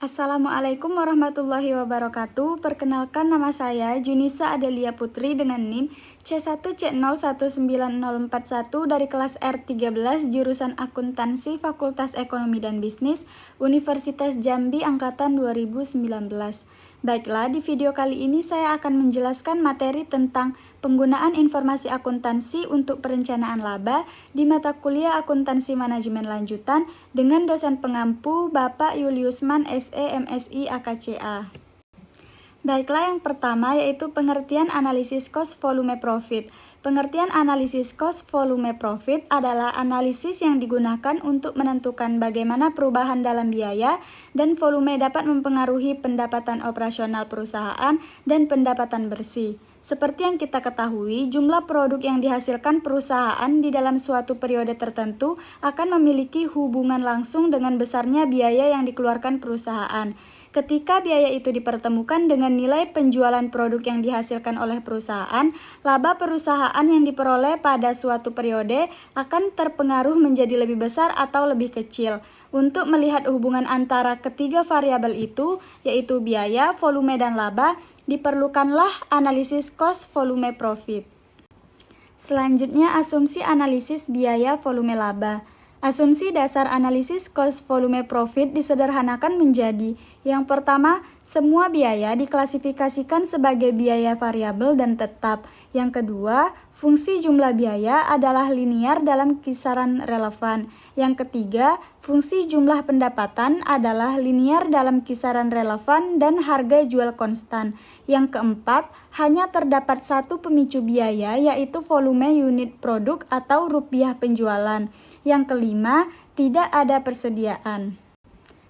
Assalamualaikum warahmatullahi wabarakatuh. Perkenalkan, nama saya Junisa Adelia Putri dengan NIM C1C019041 dari kelas R13 jurusan Akuntansi Fakultas Ekonomi dan Bisnis Universitas Jambi angkatan 2019. Baiklah, di video kali ini saya akan menjelaskan materi tentang penggunaan informasi akuntansi untuk perencanaan laba di mata kuliah Akuntansi Manajemen Lanjutan dengan dosen pengampu Bapak Juliusman SE MSI AKCA. Baiklah, yang pertama yaitu pengertian analisis cost volume profit. Pengertian analisis cost volume profit adalah analisis yang digunakan untuk menentukan bagaimana perubahan dalam biaya dan volume dapat mempengaruhi pendapatan operasional perusahaan dan pendapatan bersih. Seperti yang kita ketahui, jumlah produk yang dihasilkan perusahaan di dalam suatu periode tertentu akan memiliki hubungan langsung dengan besarnya biaya yang dikeluarkan perusahaan. Ketika biaya itu dipertemukan dengan nilai penjualan produk yang dihasilkan oleh perusahaan, laba perusahaan yang diperoleh pada suatu periode akan terpengaruh menjadi lebih besar atau lebih kecil. Untuk melihat hubungan antara ketiga variabel itu, yaitu biaya, volume, dan laba, diperlukanlah analisis cost volume profit. Selanjutnya, asumsi analisis biaya volume laba. Asumsi dasar analisis cost volume profit disederhanakan menjadi: yang pertama, semua biaya diklasifikasikan sebagai biaya variabel dan tetap. Yang kedua, fungsi jumlah biaya adalah linear dalam kisaran relevan. Yang ketiga, fungsi jumlah pendapatan adalah linear dalam kisaran relevan dan harga jual konstan. Yang keempat, hanya terdapat satu pemicu biaya, yaitu volume unit produk atau rupiah penjualan. Yang kelima, tidak ada persediaan.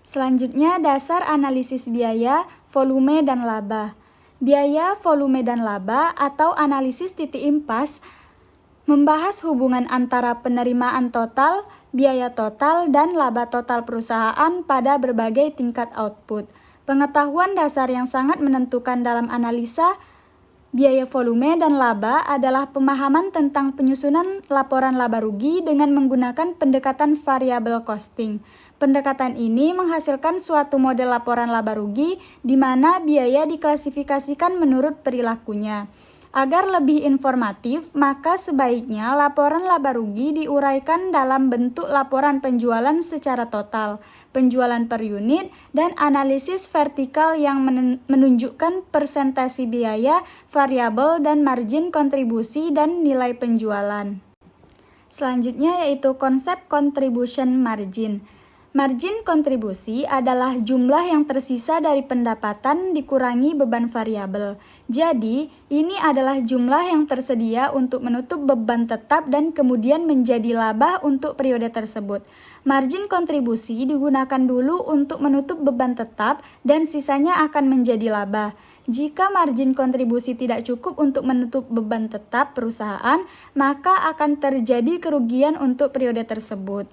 Selanjutnya, dasar analisis biaya, volume, dan laba. Biaya, volume, dan laba atau analisis titik impas membahas hubungan antara penerimaan total, biaya total, dan laba total perusahaan pada berbagai tingkat output. Pengetahuan dasar yang sangat menentukan dalam analisa biaya, volume, dan laba adalah pemahaman tentang penyusunan laporan laba rugi dengan menggunakan pendekatan variable costing. Pendekatan ini menghasilkan suatu model laporan laba rugi di mana biaya diklasifikasikan menurut perilakunya. Agar lebih informatif, maka sebaiknya laporan laba rugi diuraikan dalam bentuk laporan penjualan secara total, penjualan per unit, dan analisis vertikal yang menunjukkan persentase biaya, variabel, dan margin kontribusi dan nilai penjualan. Selanjutnya yaitu konsep contribution margin. Margin kontribusi adalah jumlah yang tersisa dari pendapatan dikurangi beban variabel. Jadi, ini adalah jumlah yang tersedia untuk menutup beban tetap dan kemudian menjadi laba untuk periode tersebut. Margin kontribusi digunakan dulu untuk menutup beban tetap dan sisanya akan menjadi laba. Jika margin kontribusi tidak cukup untuk menutup beban tetap perusahaan, maka akan terjadi kerugian untuk periode tersebut.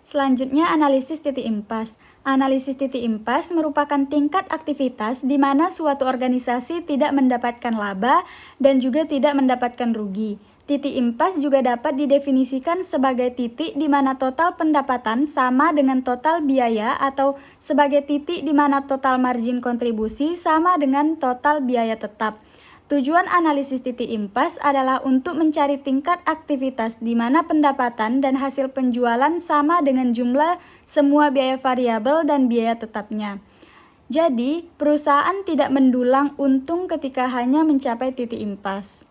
Selanjutnya, analisis titik impas. Analisis titik impas merupakan tingkat aktivitas di mana suatu organisasi tidak mendapatkan laba dan juga tidak mendapatkan rugi. Titik impas juga dapat didefinisikan sebagai titik di mana total pendapatan sama dengan total biaya atau sebagai titik di mana total margin kontribusi sama dengan total biaya tetap. Tujuan analisis titik impas adalah untuk mencari tingkat aktivitas di mana pendapatan dan hasil penjualan sama dengan jumlah semua biaya variabel dan biaya tetapnya. Jadi, perusahaan tidak mendulang untung ketika hanya mencapai titik impas.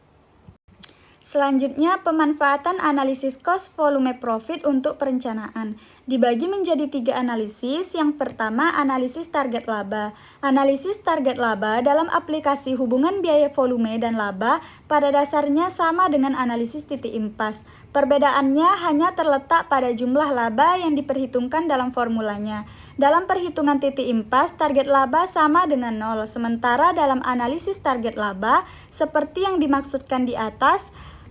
Selanjutnya, pemanfaatan analisis cost volume profit untuk perencanaan. Dibagi menjadi 3 analisis. Yang pertama, analisis target laba. Analisis target laba dalam aplikasi hubungan biaya volume dan laba pada dasarnya sama dengan analisis titik impas. Perbedaannya hanya terletak pada jumlah laba yang diperhitungkan dalam formulanya. Dalam perhitungan titik impas, target laba sama dengan 0. Sementara dalam analisis target laba, seperti yang dimaksudkan di atas,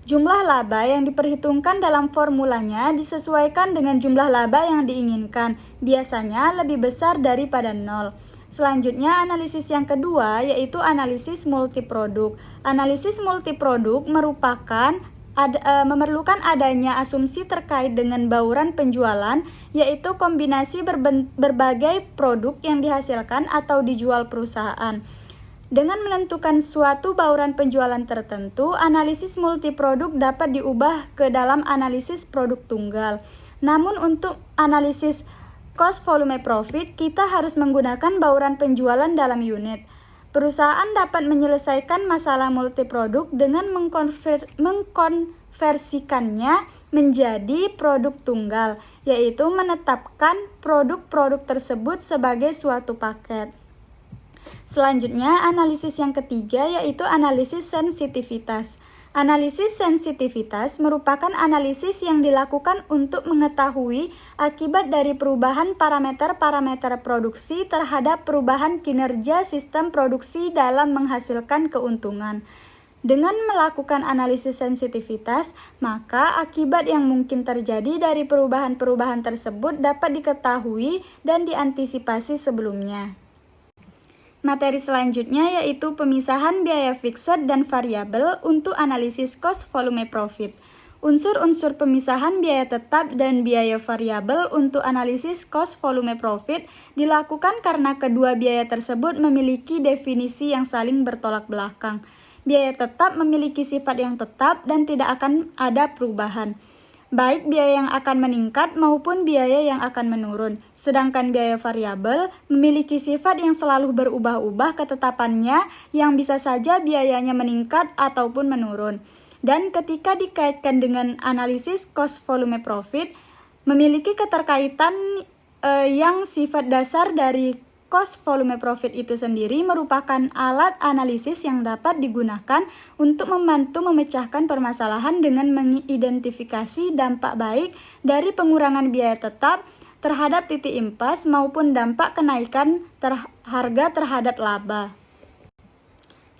jumlah laba yang diperhitungkan dalam formulanya disesuaikan dengan jumlah laba yang diinginkan, biasanya lebih besar daripada 0. Selanjutnya, analisis yang kedua yaitu analisis multiproduk. Analisis multiproduk merupakan memerlukan adanya asumsi terkait dengan bauran penjualan, yaitu kombinasi berbagai produk yang dihasilkan atau dijual perusahaan. Dengan menentukan suatu bauran penjualan tertentu, analisis multiproduk dapat diubah ke dalam analisis produk tunggal. Namun untuk analisis cost volume profit, kita harus menggunakan bauran penjualan dalam unit. Perusahaan dapat menyelesaikan masalah multiproduk dengan mengkonversikannya menjadi produk tunggal, yaitu menetapkan produk-produk tersebut sebagai suatu paket. Selanjutnya, analisis yang ketiga yaitu analisis sensitivitas. Analisis sensitivitas merupakan analisis yang dilakukan untuk mengetahui akibat dari perubahan parameter-parameter produksi terhadap perubahan kinerja sistem produksi dalam menghasilkan keuntungan. Dengan melakukan analisis sensitivitas, maka akibat yang mungkin terjadi dari perubahan-perubahan tersebut dapat diketahui dan diantisipasi sebelumnya. Materi selanjutnya yaitu pemisahan biaya fixed dan variabel untuk analisis cost volume profit. Unsur-unsur pemisahan biaya tetap dan biaya variabel untuk analisis cost volume profit dilakukan karena kedua biaya tersebut memiliki definisi yang saling bertolak belakang. Biaya tetap memiliki sifat yang tetap dan tidak akan ada perubahan, baik biaya yang akan meningkat maupun biaya yang akan menurun. Sedangkan biaya variabel memiliki sifat yang selalu berubah-ubah ketetapannya, yang bisa saja biayanya meningkat ataupun menurun. Dan ketika dikaitkan dengan analisis cost volume profit, memiliki keterkaitan yang sifat dasar dari cost volume profit itu sendiri merupakan alat analisis yang dapat digunakan untuk membantu memecahkan permasalahan dengan mengidentifikasi dampak baik dari pengurangan biaya tetap terhadap titik impas maupun dampak kenaikan harga terhadap laba.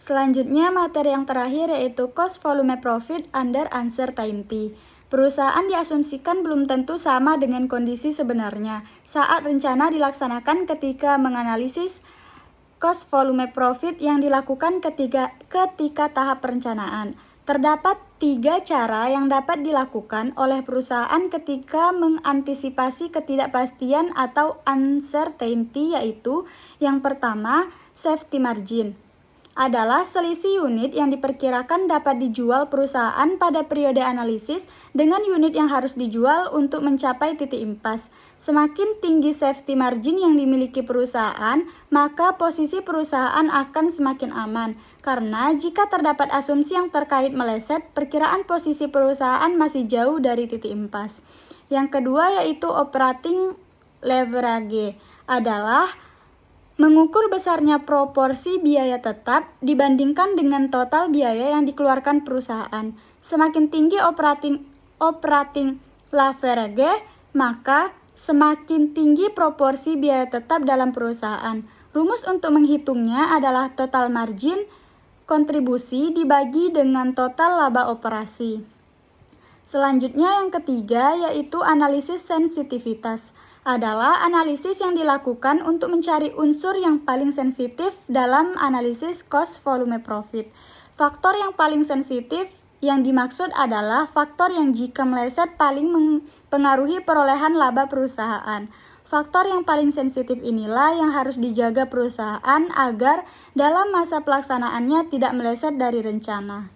Selanjutnya, materi yang terakhir yaitu cost volume profit under uncertainty. Perusahaan diasumsikan belum tentu sama dengan kondisi sebenarnya saat rencana dilaksanakan. Ketika menganalisis cost volume profit yang dilakukan ketika tahap perencanaan, terdapat 3 cara yang dapat dilakukan oleh perusahaan ketika mengantisipasi ketidakpastian atau uncertainty, yaitu yang pertama, safety margin adalah selisih unit yang diperkirakan dapat dijual perusahaan pada periode analisis dengan unit yang harus dijual untuk mencapai titik impas. Semakin tinggi safety margin yang dimiliki perusahaan, maka posisi perusahaan akan semakin aman. Karena jika terdapat asumsi yang terkait meleset, perkiraan posisi perusahaan masih jauh dari titik impas. Yang kedua yaitu operating leverage adalah mengukur besarnya proporsi biaya tetap dibandingkan dengan total biaya yang dikeluarkan perusahaan. Semakin tinggi operating leverage, maka semakin tinggi proporsi biaya tetap dalam perusahaan. Rumus untuk menghitungnya adalah total margin kontribusi dibagi dengan total laba operasi. Selanjutnya yang ketiga yaitu analisis sensitivitas. Adalah analisis yang dilakukan untuk mencari unsur yang paling sensitif dalam analisis cost volume profit. Faktor yang paling sensitif yang dimaksud adalah faktor yang jika meleset paling mempengaruhi perolehan laba perusahaan. Faktor yang paling sensitif inilah yang harus dijaga perusahaan agar dalam masa pelaksanaannya tidak meleset dari rencana.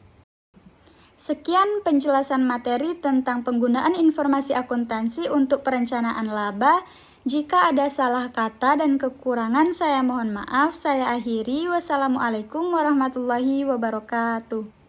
Sekian penjelasan materi tentang penggunaan informasi akuntansi untuk perencanaan laba. Jika ada salah kata dan kekurangan, saya mohon maaf. Saya akhiri. Wassalamualaikum warahmatullahi wabarakatuh.